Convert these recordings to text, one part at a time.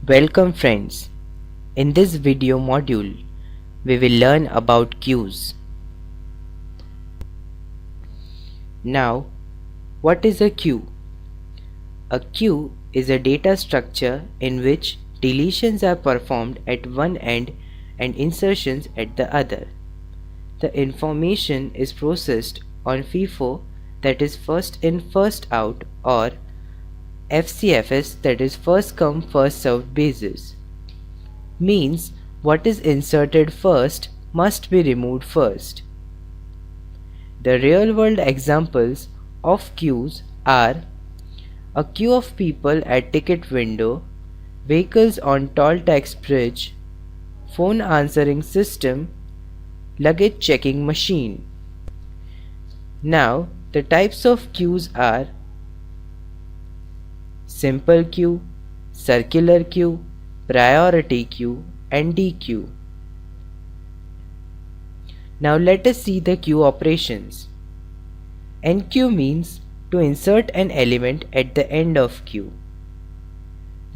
Welcome friends. In this video module, we will learn about queues. Now, what is a queue? A queue is a data structure in which deletions are performed at one end and insertions at the other. The information is processed on FIFO, that is first in first out, or FCFS, that is first come first served basis. Means what is inserted first must be removed first. The real world examples of queues are a queue of people at ticket window, vehicles on toll tax bridge, phone answering system, luggage checking machine. Now the types of queues are simple queue, circular queue, priority queue and DQ. Now let us see the queue operations. Enqueue means to insert an element at the end of queue.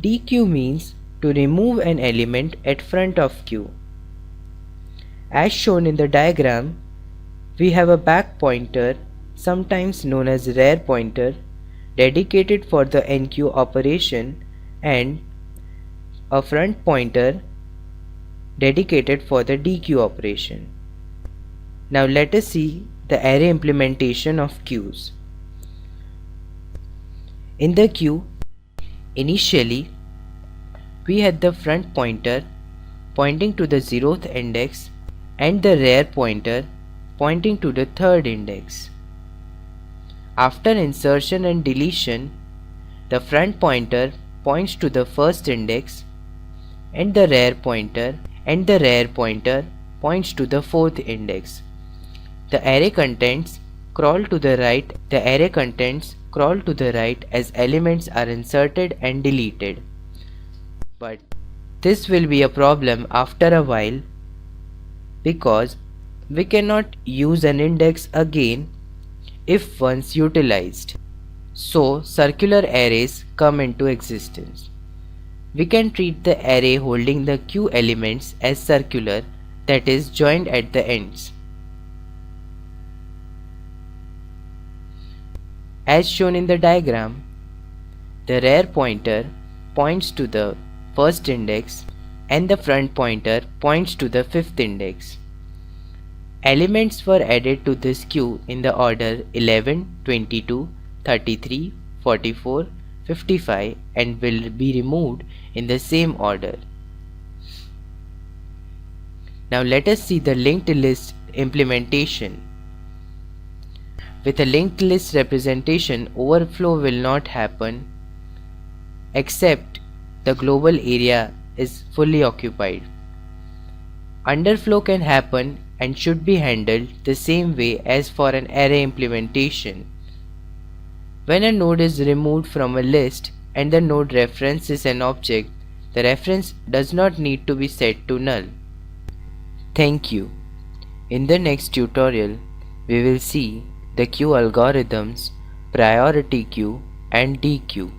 DQ means to remove an element at front of queue. As shown in the diagram, we have a back pointer, sometimes known as rear pointer, dedicated for the enqueue operation, and a front pointer dedicated for the DQ operation. Now let us see the array implementation of queues. In the queue, initially we had the front pointer pointing to the 0th index and the rear pointer pointing to the 3rd index. After insertion and deletion, the front pointer points to the 1st index and the rear pointer points to the 4th index. The array contents crawl to the right. As elements are inserted and deleted. But this will be a problem after a while because we cannot use an index again if once utilized. So circular arrays come into existence. We can treat the array holding the queue elements as circular, that is joined at the ends. As shown in the diagram, the rear pointer points to the 1st index and the front pointer points to the 5th index. Elements were added to this queue in the order 11, 22, 33, 44, 55 and will be removed in the same order. Now let us see the linked list implementation. With a linked list representation, overflow will not happen except the global area is fully occupied. Underflow can happen and should be handled the same way as for an array implementation. When a node is removed from a list and the node references an object, the reference does not need to be set to null. Thank you. In the next tutorial, we will see the queue algorithms, priority queue and DQ.